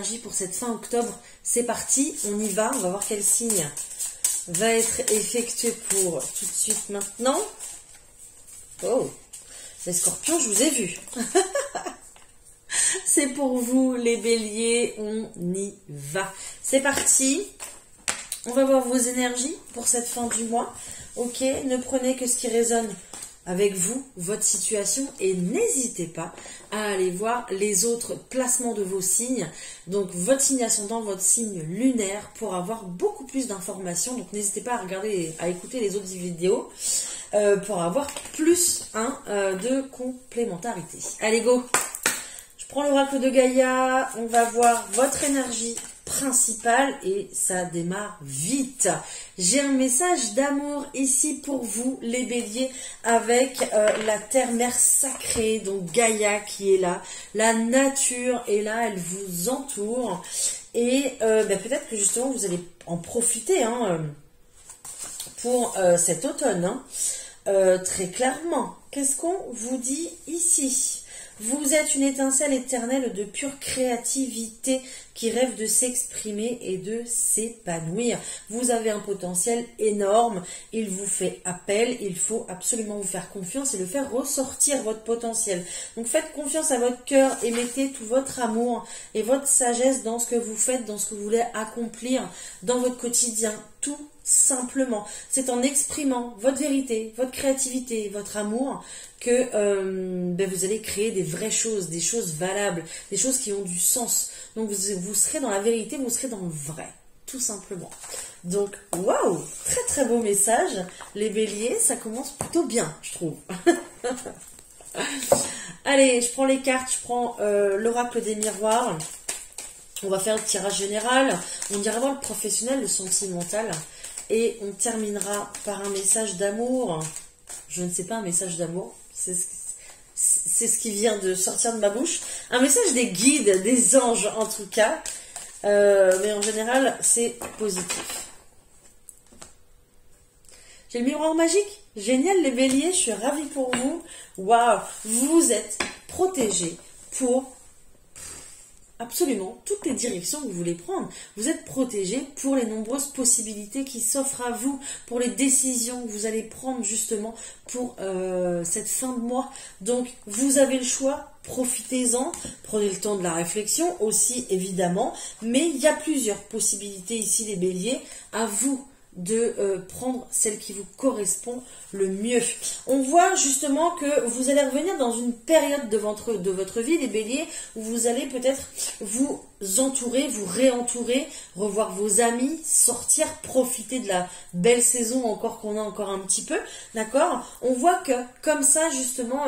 énergies pour cette fin octobre. C'est parti, on y va. On va voir quel signe va être effectué pour tout de suite maintenant. Oh, les scorpions, je vous ai vu. C'est pour vous, les béliers, on y va. C'est parti. On va voir vos énergies pour cette fin du mois. Ok, ne prenez que ce qui résonne avec vous, votre situation, et n'hésitez pas à aller voir les autres placements de vos signes, donc votre signe ascendant, votre signe lunaire, pour avoir beaucoup plus d'informations. Donc n'hésitez pas à regarder, à écouter les autres vidéos pour avoir plus de complémentarité. Allez, go! Je prends l'oracle de Gaïa, on va voir votre énergie principale et ça démarre vite. J'ai un message d'amour ici pour vous, les béliers, avec la terre-mère sacrée, donc Gaïa qui est là. La nature est là, elle vous entoure. Et peut-être que justement vous allez en profiter pour cet automne. Très clairement, qu'est-ce qu'on vous dit ici ? Vous êtes une étincelle éternelle de pure créativité qui rêve de s'exprimer et de s'épanouir. Vous avez un potentiel énorme, il vous fait appel, il faut absolument vous faire confiance et le faire ressortir votre potentiel. Donc faites confiance à votre cœur et mettez tout votre amour et votre sagesse dans ce que vous faites, dans ce que vous voulez accomplir dans votre quotidien, tout simplement. C'est en exprimant votre vérité, votre créativité, votre amour que vous allez créer des vraies choses, des choses valables, des choses qui ont du sens. Donc vous serez dans la vérité, vous serez dans le vrai, tout simplement. Donc, waouh, très très beau message. Les béliers, ça commence plutôt bien, je trouve. Allez, je prends les cartes, je prends l'oracle des miroirs. On va faire le tirage général. On ira voir le professionnel, le sentimental. Et on terminera par un message d'amour. Je ne sais pas, un message d'amour. C'est ce qui vient de sortir de ma bouche. Un message des guides, des anges en tout cas. Mais en général, c'est positif. J'ai le miroir magique. Génial les béliers, je suis ravie pour vous. Waouh, vous êtes protégés pour absolument toutes les directions que vous voulez prendre. Vous êtes protégé pour les nombreuses possibilités qui s'offrent à vous, pour les décisions que vous allez prendre justement pour cette fin de mois. Donc, vous avez le choix, profitez-en, prenez le temps de la réflexion aussi évidemment, mais il y a plusieurs possibilités ici les béliers, à vous de prendre celle qui vous correspond le mieux. On voit justement que vous allez revenir dans une période de votre vie, les béliers, où vous allez peut-être vous entourer, vous réentourer, revoir vos amis, sortir, profiter de la belle saison encore qu'on a encore un petit peu, d'accord? On voit que comme ça justement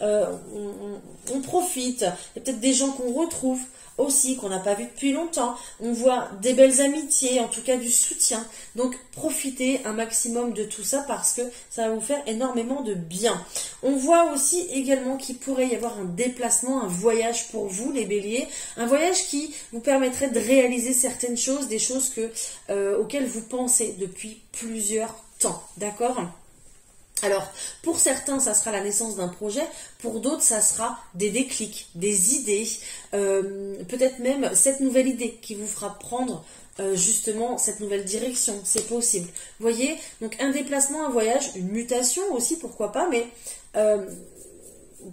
on profite. Il y a peut-être des gens qu'on retrouve aussi, qu'on n'a pas vu depuis longtemps. On voit des belles amitiés, en tout cas du soutien. Donc profitez un maximum de tout ça parce que ça va vous faire énormément de bien. On voit aussi également qu'il pourrait y avoir un déplacement, un voyage pour vous les béliers, un voyage qui vous permettrait de réaliser certaines choses, des choses auxquelles vous pensez depuis plusieurs temps, d'accord ? Alors, pour certains, ça sera la naissance d'un projet, pour d'autres, ça sera des déclics, des idées, peut-être même cette nouvelle idée qui vous fera prendre justement cette nouvelle direction, c'est possible. Vous voyez, donc un déplacement, un voyage, une mutation aussi, pourquoi pas, mais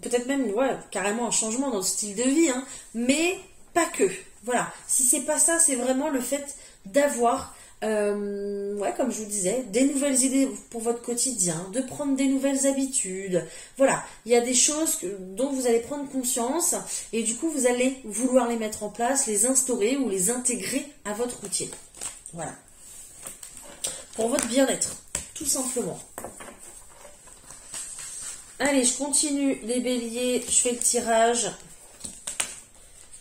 peut-être même carrément un changement dans le style de vie, mais pas que. Voilà, si c'est pas ça, c'est vraiment le fait d'avoir comme je vous disais, des nouvelles idées pour votre quotidien, de prendre des nouvelles habitudes. Voilà, il y a des choses dont vous allez prendre conscience et du coup vous allez vouloir les mettre en place, les instaurer ou les intégrer à votre routine. Voilà. Pour votre bien-être, tout simplement. Allez, je continue les béliers, je fais le tirage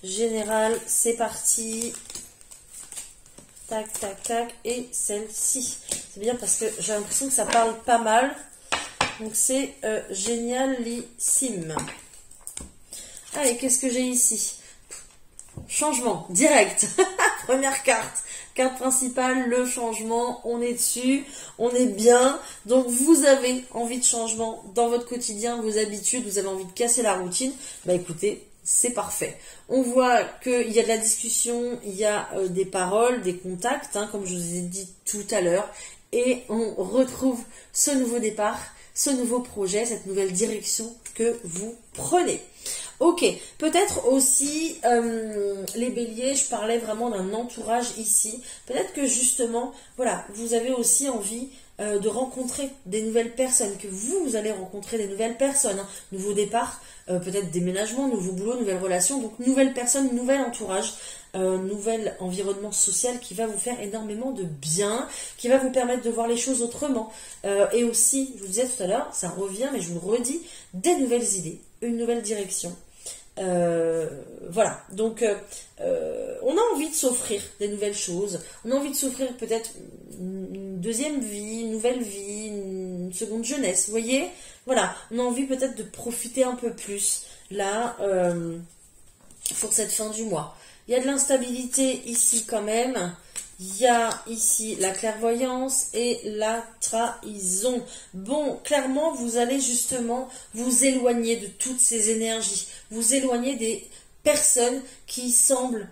général, c'est parti. Tac, tac, tac, et celle-ci. C'est bien parce que j'ai l'impression que ça parle pas mal. Donc c'est génialissime. Allez, qu'est-ce que j'ai ici? Changement, direct. Première carte. Carte principale, le changement. On est dessus, on est bien. Donc vous avez envie de changement dans votre quotidien, vos habitudes, vous avez envie de casser la routine. Bah écoutez, c'est parfait. On voit qu'il y a de la discussion, il y a des paroles, des contacts, hein, comme je vous ai dit tout à l'heure, et on retrouve ce nouveau départ, ce nouveau projet, cette nouvelle direction que vous prenez. Ok, peut-être aussi, les béliers, je parlais vraiment d'un entourage ici. Peut-être que justement, voilà, vous avez aussi envie de rencontrer des nouvelles personnes, que vous allez rencontrer des nouvelles personnes. Hein. Nouveau départ, peut-être déménagement, nouveau boulot, nouvelle relation. Donc, nouvelle personne, nouvel entourage, nouvel environnement social qui va vous faire énormément de bien, qui va vous permettre de voir les choses autrement. Et aussi, je vous disais tout à l'heure, ça revient, mais je vous le redis, des nouvelles idées, une nouvelle direction. Voilà, donc on a envie de s'offrir des nouvelles choses, on a envie de s'offrir peut-être une deuxième vie, une nouvelle vie, une seconde jeunesse, vous voyez, voilà, on a envie peut-être de profiter un peu plus là pour cette fin du mois. Il y a de l'instabilité ici quand même. Il y a ici la clairvoyance et la trahison. Bon, clairement, vous allez justement vous éloigner de toutes ces énergies. Vous éloigner des personnes qui semblent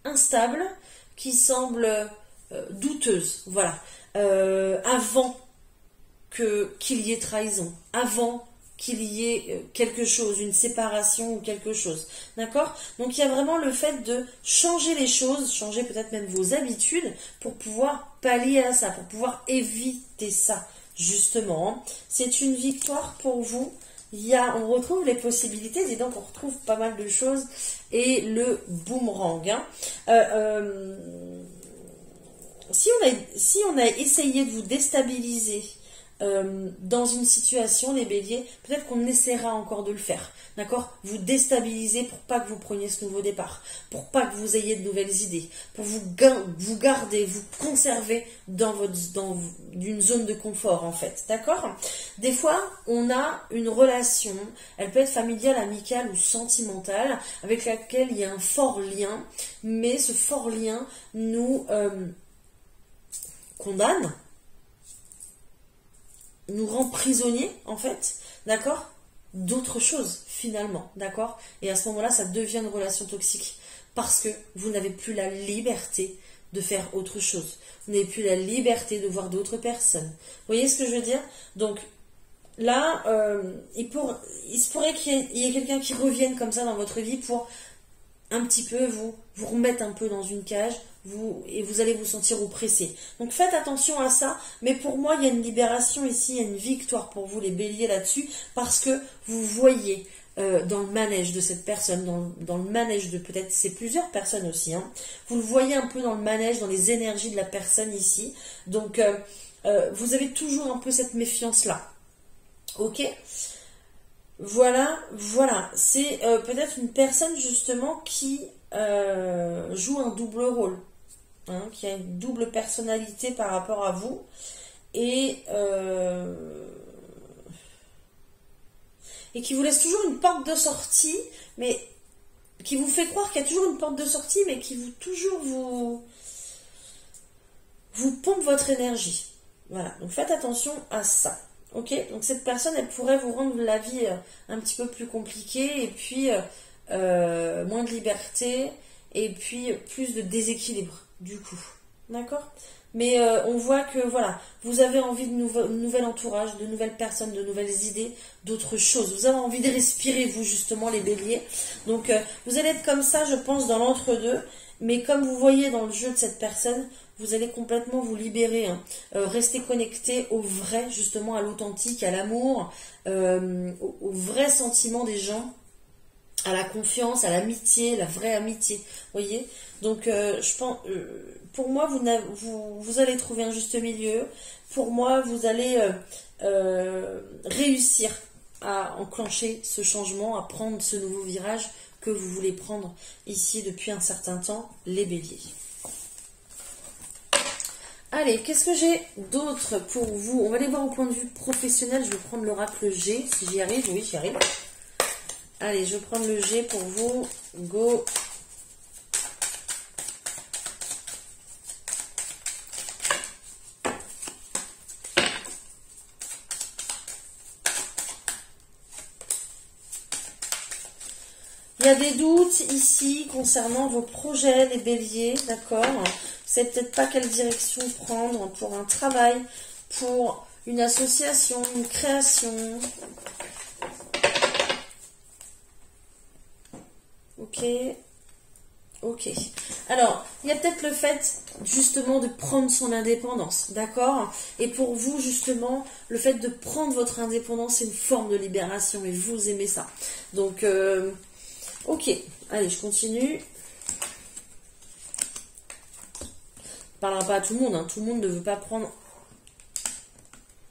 instables, qui semblent douteuses. Voilà. Avant qu'il y ait trahison. Avant qu'il y ait quelque chose, une séparation ou quelque chose. D'accord? Donc il y a vraiment le fait de changer les choses, changer peut-être même vos habitudes pour pouvoir pallier à ça, pour pouvoir éviter ça, justement. C'est une victoire pour vous. On retrouve les possibilités, dis donc on retrouve pas mal de choses. Et le boomerang. Hein. Si on a essayé de vous déstabiliser dans une situation, les béliers, peut-être qu'on essaiera encore de le faire, d'accord? Vous déstabiliser pour pas que vous preniez ce nouveau départ, pour pas que vous ayez de nouvelles idées, pour vous garder, vous conserver dans une zone de confort, en fait, d'accord? Des fois, on a une relation, elle peut être familiale, amicale ou sentimentale, avec laquelle il y a un fort lien, mais ce fort lien nous condamne, nous rend prisonniers, en fait, d'accord, d'autres choses, finalement, d'accord. Et à ce moment-là, ça devient une relation toxique, parce que vous n'avez plus la liberté de faire autre chose. Vous n'avez plus la liberté de voir d'autres personnes. Vous voyez ce que je veux dire? Donc, là, il se pourrait qu'il y ait quelqu'un qui revienne comme ça dans votre vie pour un petit peu vous remettre un peu dans une cage, et vous allez vous sentir oppressé. Donc faites attention à ça, mais pour moi il y a une libération ici, il y a une victoire pour vous les béliers là-dessus, parce que vous voyez dans le manège de cette personne, dans le manège de peut-être, c'est plusieurs personnes aussi, hein, vous le voyez un peu dans le manège, dans les énergies de la personne ici, donc vous avez toujours un peu cette méfiance-là, ok? Voilà, c'est peut-être une personne justement qui joue un double rôle, hein, qui a une double personnalité par rapport à vous, et qui vous laisse toujours une porte de sortie, mais qui vous fait croire qu'il y a toujours une porte de sortie, mais qui vous pompe votre énergie. Voilà, donc faites attention à ça. Ok, donc cette personne, elle pourrait vous rendre la vie un petit peu plus compliquée, et puis moins de liberté, et puis plus de déséquilibre, du coup. D'accord? Mais on voit que, voilà, vous avez envie de nouvel entourage, de nouvelles personnes, de nouvelles idées, d'autres choses. Vous avez envie de respirer, vous, justement, les béliers. Donc, vous allez être comme ça, je pense, dans l'entre-deux. Mais comme vous voyez dans le jeu de cette personne, vous allez complètement vous libérer. Hein. Rester connecté au vrai, justement, à l'authentique, à l'amour, au vrai sentiment des gens, à la confiance, à l'amitié, la vraie amitié. Vous voyez? Donc, je pense, pour moi, vous allez trouver un juste milieu. Pour moi, vous allez réussir à enclencher ce changement, à prendre ce nouveau virage que vous voulez prendre ici depuis un certain temps, les béliers. Allez, qu'est-ce que j'ai d'autre pour vous? On va aller voir au point de vue professionnel. Je vais prendre l'oracle G, si j'y arrive. Oui, j'y arrive. Allez, je vais prendre le G pour vous. Go. Il y a des doutes ici concernant vos projets, les béliers, d'accord? Vous savez peut-être pas quelle direction prendre pour un travail, pour une association, une création. Ok. Ok. Alors, il y a peut-être le fait, justement, de prendre son indépendance, d'accord? Et pour vous, justement, le fait de prendre votre indépendance, c'est une forme de libération, et vous aimez ça. Donc, ok. Allez, je continue. Je ne parlera pas à tout le monde, hein. Tout le monde ne veut pas prendre...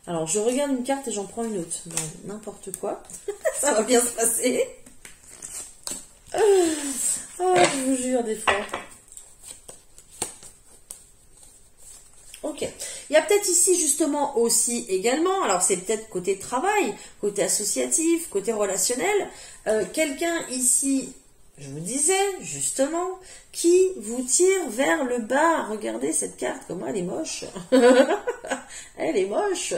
Alors, je regarde une carte et j'en prends une autre. Non, n'importe quoi. Ça va bien se passer. Oh, je vous jure, des fois. Ok. Il y a peut-être ici, justement, aussi, également, alors c'est peut-être côté travail, côté associatif, côté relationnel, quelqu'un ici, je vous disais, justement, qui vous tire vers le bas. Regardez cette carte, comment elle est moche. Elle est moche.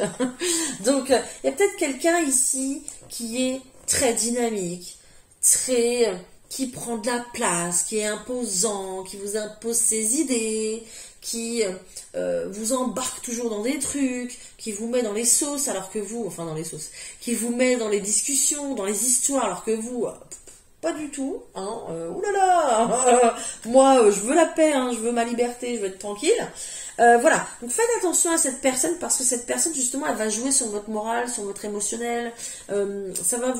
Donc, il y a peut-être quelqu'un ici qui est très dynamique, très... qui prend de la place, qui est imposant, qui vous impose ses idées, qui vous embarque toujours dans des trucs, qui vous met dans les sauces alors que vous, enfin dans les sauces, qui vous met dans les discussions, dans les histoires alors que vous, pas du tout, hein, oulala, moi je veux la paix, hein, je veux ma liberté, je veux être tranquille. Voilà, donc faites attention à cette personne parce que cette personne justement elle va jouer sur votre morale, sur votre émotionnel, ça va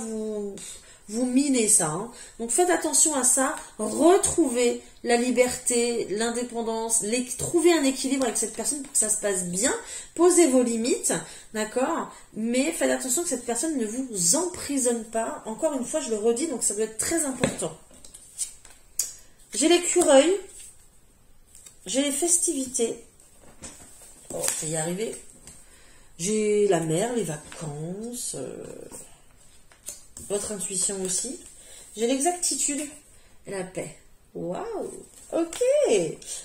vous minez ça. Hein. Donc faites attention à ça. Retrouvez la liberté, l'indépendance, trouvez un équilibre avec cette personne pour que ça se passe bien. Posez vos limites, d'accord? Mais faites attention que cette personne ne vous emprisonne pas. Encore une fois, je le redis, donc ça doit être très important. J'ai l'écureuil. J'ai les festivités. Oh, ça y est arrivé. J'ai la mer, les vacances... votre intuition aussi. J'ai l'exactitude et la paix. Waouh. Ok.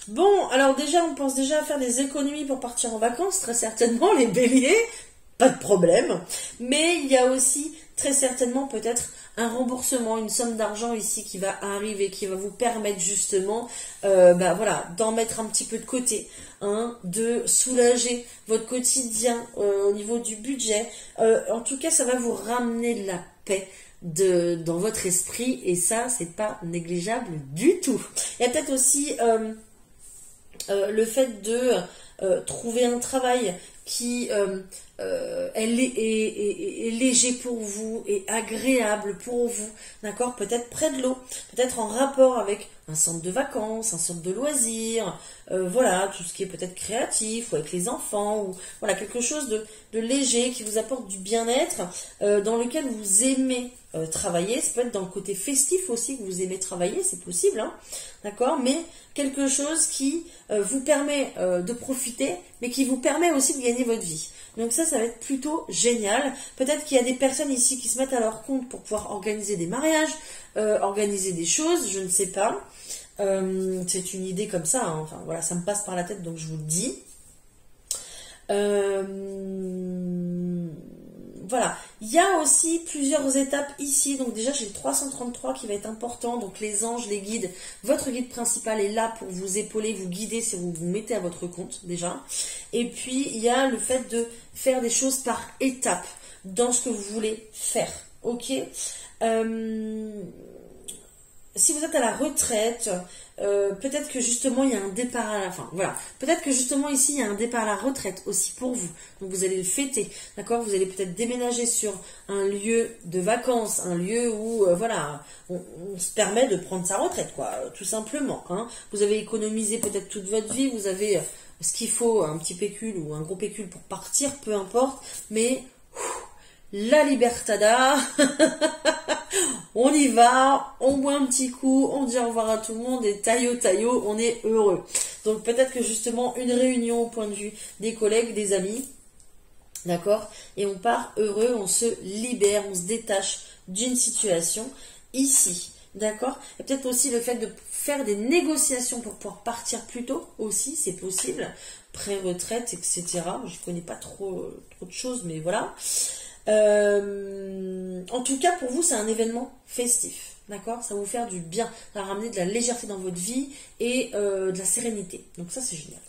Bon, alors déjà, on pense déjà à faire des économies pour partir en vacances, très certainement, les béliers, pas de problème. Mais il y a aussi, très certainement, peut-être un remboursement, une somme d'argent ici qui va arriver, qui va vous permettre justement, voilà, d'en mettre un petit peu de côté, hein, de soulager votre quotidien au niveau du budget. En tout cas, ça va vous ramener de la paix dans votre esprit et ça, c'est pas négligeable du tout. Il y a peut-être aussi le fait de trouver un travail qui est léger pour vous et agréable pour vous, d'accord? Peut-être près de l'eau, peut-être en rapport avec un centre de vacances, un centre de loisirs, voilà, tout ce qui est peut-être créatif ou avec les enfants, ou voilà, quelque chose de léger qui vous apporte du bien-être, dans lequel vous aimez travailler. Ça peut être dans le côté festif aussi que vous aimez travailler, c'est possible, hein, d'accord? Mais quelque chose qui vous permet de profiter, mais qui vous permet aussi de gagner votre vie. Donc ça va être plutôt génial. Peut-être qu'il y a des personnes ici qui se mettent à leur compte pour pouvoir organiser des mariages, organiser des choses, je ne sais pas. C'est une idée comme ça, hein. Enfin voilà, ça me passe par la tête, donc je vous le dis. Voilà, il y a aussi plusieurs étapes ici. Donc déjà, j'ai le 333 qui va être important. Donc les anges, les guides, votre guide principal est là pour vous épauler, vous guider si vous vous mettez à votre compte déjà. Et puis, il y a le fait de faire des choses par étapes dans ce que vous voulez faire. Ok. Si vous êtes à la retraite, peut-être que justement il y a un départ à la fin. Voilà. Peut-être que justement ici il y a un départ à la retraite aussi pour vous. Donc vous allez le fêter. D'accord? Vous allez peut-être déménager sur un lieu de vacances, un lieu où voilà, on se permet de prendre sa retraite, quoi, tout simplement. Hein. Vous avez économisé peut-être toute votre vie, vous avez ce qu'il faut, un petit pécule ou un gros pécule pour partir, peu importe, mais la libertada, on y va, on boit un petit coup, on dit au revoir à tout le monde et taillot, on est heureux. Donc peut-être que justement une réunion au point de vue des collègues, des amis, d'accord, et on part heureux, on se libère, on se détache d'une situation ici, d'accord. Et peut-être aussi le fait de faire des négociations pour pouvoir partir plus tôt aussi, c'est possible, pré-retraite, etc. Je connais pas trop de choses, mais voilà. En tout cas, pour vous, c'est un événement festif. d'accord? Ça va vous faire du bien, ça va ramener de la légèreté dans votre vie et de la sérénité. Donc ça, c'est génial.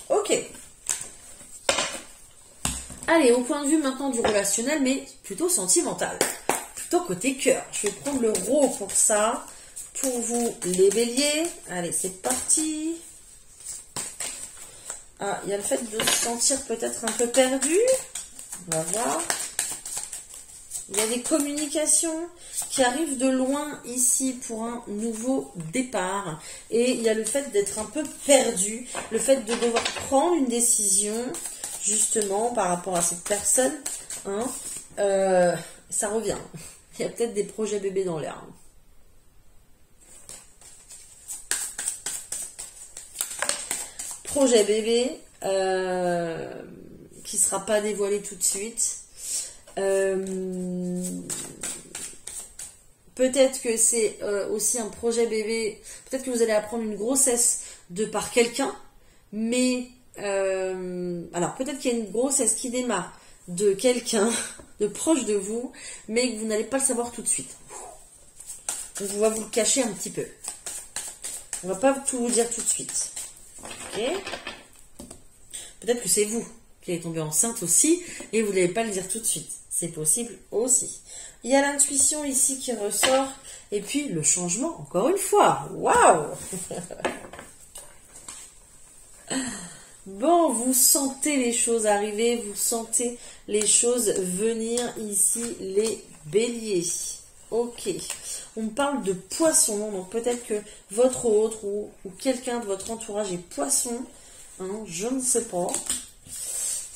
Ok. Allez, au point de vue maintenant du relationnel, mais plutôt sentimental. Plutôt côté cœur. Je vais prendre le rot pour ça. Pour vous, les béliers. Allez, c'est parti. Ah, il y a le fait de se sentir peut-être un peu perdu. On va voir. Il y a des communications qui arrivent de loin ici pour un nouveau départ. Et il y a le fait d'être un peu perdu. Le fait de devoir prendre une décision, justement, par rapport à cette personne. Hein, ça revient. Il y a peut-être des projets bébés dans l'air. Projet bébé qui ne sera pas dévoilé tout de suite. Peut-être que c'est aussi un projet bébé. Peut-être que vous allez apprendre une grossesse de par quelqu'un. Mais alors peut-être qu'il y a une grossesse qui démarre de quelqu'un de proche de vous, mais que vous n'allez pas le savoir tout de suite. Donc on va vous le cacher un petit peu. On va pas tout vous dire tout de suite. Ok. Peut-être que c'est vous qui allez tomber enceinte aussi et vous n'allez pas le dire tout de suite. C'est possible aussi. Il y a l'intuition ici qui ressort et puis le changement encore une fois. Waouh. Bon, vous sentez les choses arriver, vous sentez les choses venir ici, les béliers. Ok. On parle de poisson, donc peut-être que votre autre ou quelqu'un de votre entourage est poisson. Hein, je ne sais pas.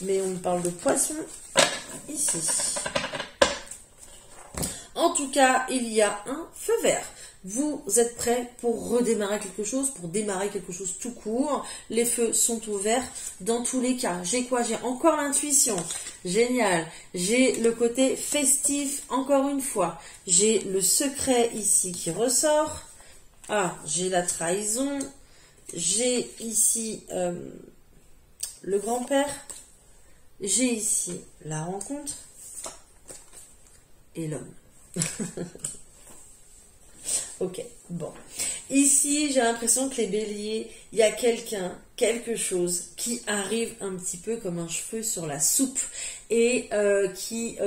Mais on parle de poisson ici. En tout cas, il y a un feu vert. Vous êtes prêts pour redémarrer quelque chose, pour démarrer quelque chose tout court. Les feux sont ouverts dans tous les cas. J'ai quoi? J'ai encore l'intuition. Génial. J'ai le côté festif, encore une fois. J'ai le secret ici qui ressort. Ah, j'ai la trahison. J'ai ici le grand-père. J'ai ici la rencontre. Et l'homme. Ok, bon. Ici, j'ai l'impression que les béliers, il y a quelqu'un, quelque chose qui arrive un petit peu comme un cheveu sur la soupe et qui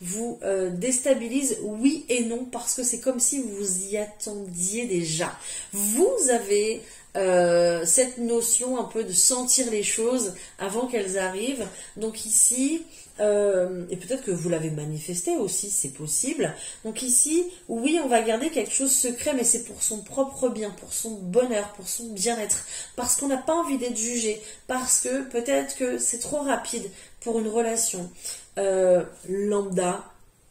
vous déstabilise, oui et non, parce que c'est comme si vous y attendiez déjà. Vous avez cette notion un peu de sentir les choses avant qu'elles arrivent. Donc ici... et peut-être que vous l'avez manifesté aussi, c'est possible. Donc ici, oui, on va garder quelque chose secret, mais c'est pour son propre bien, pour son bonheur, pour son bien-être. Parce qu'on n'a pas envie d'être jugé, parce que peut-être que c'est trop rapide pour une relation lambda,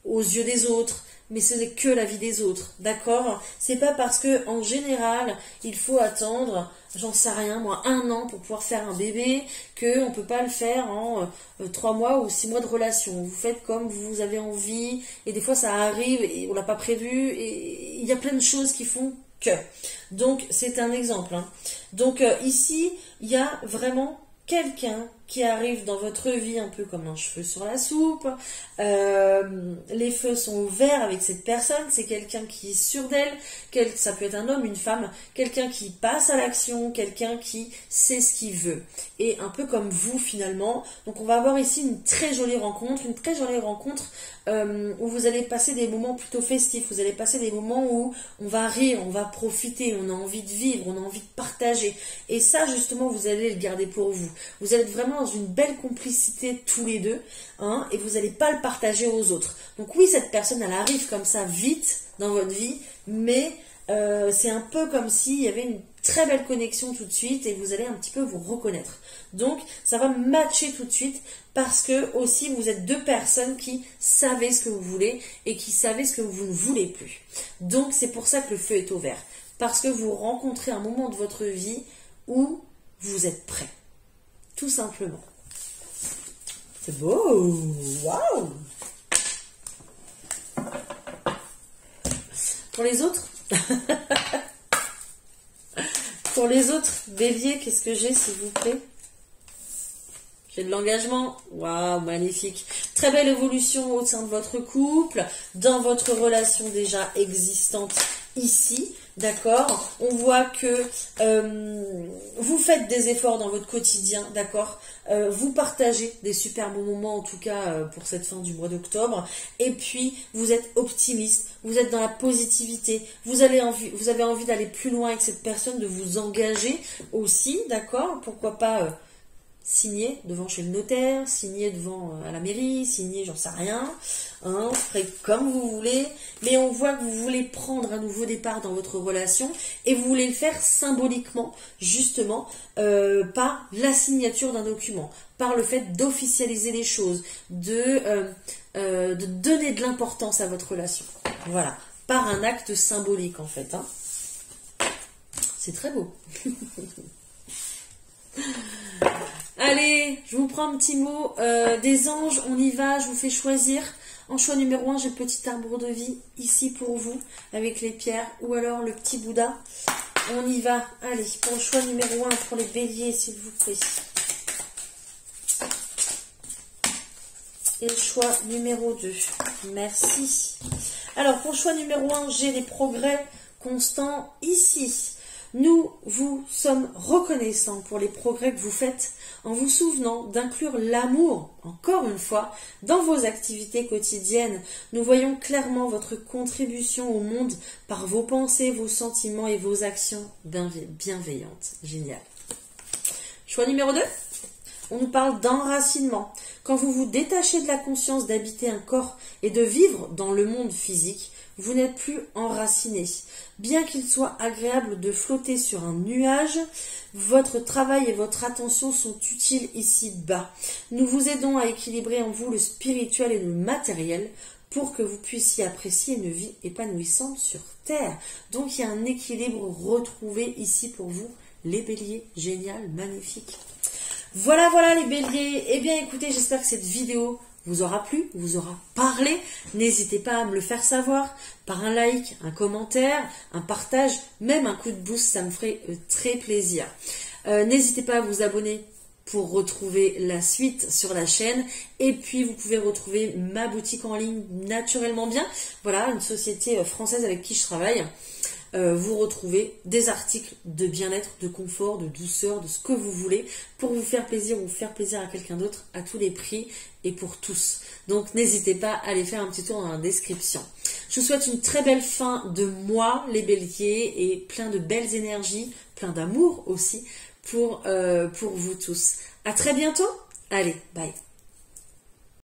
aux yeux des autres, mais ce n'est que la vie des autres, d'accord? C'est pas parce que en général, il faut attendre, j'en sais rien, moi, 1 an pour pouvoir faire un bébé, qu'on ne peut pas le faire en 3 mois ou 6 mois de relation. Vous faites comme vous avez envie, et des fois ça arrive, et on l'a pas prévu, et il y a plein de choses qui font que. Donc, c'est un exemple. Hein. Donc, ici, il y a vraiment quelqu'un qui arrive dans votre vie un peu comme un cheveu sur la soupe. Les feux sont ouverts avec cette personne. C'est quelqu'un qui est sûr d'elle. Ça peut être un homme, une femme. Quelqu'un qui passe à l'action. Quelqu'un qui sait ce qu'il veut. Et un peu comme vous finalement. Donc on va avoir ici une très jolie rencontre. Une très jolie rencontre où vous allez passer des moments plutôt festifs. Vous allez passer des moments où on va rire, on va profiter. On a envie de vivre, on a envie de partager. Et ça justement vous allez le garder pour vous. Vous allez être vraiment dans une belle complicité tous les deux, hein, et vous n'allez pas le partager aux autres. Donc oui, cette personne, elle arrive comme ça vite dans votre vie, mais c'est un peu comme s'il y avait une très belle connexion tout de suite et vous allez un petit peu vous reconnaître. Donc ça va matcher tout de suite parce que aussi vous êtes 2 personnes qui savez ce que vous voulez et qui savez ce que vous ne voulez plus. Donc c'est pour ça que le feu est ouvert. Parce que vous rencontrez un moment de votre vie où vous êtes prêt. Tout simplement. C'est beau. Waouh. Pour les autres pour les autres béliers, qu'est-ce que j'ai s'il vous plaît? J'ai de l'engagement. Waouh, magnifique. Très belle évolution au sein de votre couple, dans votre relation déjà existante ici. D'accord, on voit que vous faites des efforts dans votre quotidien, d'accord, vous partagez des super bons moments en tout cas pour cette fin du mois d'octobre, et puis vous êtes optimiste, vous êtes dans la positivité, vous avez envie d'aller plus loin avec cette personne, de vous engager aussi, d'accord, pourquoi pas signer devant chez le notaire, signer devant à la mairie, signer j'en sais rien, hein, vous ferez comme vous voulez, mais on voit que vous voulez prendre un nouveau départ dans votre relation et vous voulez le faire symboliquement, justement, par la signature d'un document, par le fait d'officialiser les choses, de donner de l'importance à votre relation. Voilà, par un acte symbolique en fait. Hein. C'est très beau. Allez, je vous prends un petit mot des anges, on y va, je vous fais choisir. En choix numéro 1, j'ai le petit arbre de vie ici pour vous, avec les pierres, ou alors le petit Bouddha. On y va, allez, pour le choix numéro 1, pour les béliers, s'il vous plaît. Et le choix numéro 2, merci. Alors, pour le choix numéro 1, j'ai des progrès constants ici. Nous vous sommes reconnaissants pour les progrès que vous faites en vous souvenant d'inclure l'amour, encore une fois, dans vos activités quotidiennes. Nous voyons clairement votre contribution au monde par vos pensées, vos sentiments et vos actions bienveillantes. Génial. Choix numéro 2. On nous parle d'enracinement. Quand vous vous détachez de la conscience d'habiter un corps et de vivre dans le monde physique, vous n'êtes plus enraciné. Bien qu'il soit agréable de flotter sur un nuage, votre travail et votre attention sont utiles ici-bas. Nous vous aidons à équilibrer en vous le spirituel et le matériel pour que vous puissiez apprécier une vie épanouissante sur Terre. Donc il y a un équilibre retrouvé ici pour vous, les béliers. Génial, magnifique. Voilà les béliers. Eh bien écoutez, j'espère que cette vidéo vous aura plu, vous aura parlé. N'hésitez pas à me le faire savoir par un like, un commentaire, un partage, même un coup de boost, ça me ferait très plaisir. N'hésitez pas à vous abonner pour retrouver la suite sur la chaîne. Et puis vous pouvez retrouver ma boutique en ligne Naturellement Bien. Voilà, une société française avec qui je travaille. Vous retrouvez des articles de bien-être, de confort, de douceur, de ce que vous voulez pour vous faire plaisir ou faire plaisir à quelqu'un d'autre à tous les prix et pour tous. Donc n'hésitez pas à aller faire un petit tour dans la description. Je vous souhaite une très belle fin de mois les béliers et plein de belles énergies, plein d'amour aussi pour vous tous. À très bientôt. Allez, bye.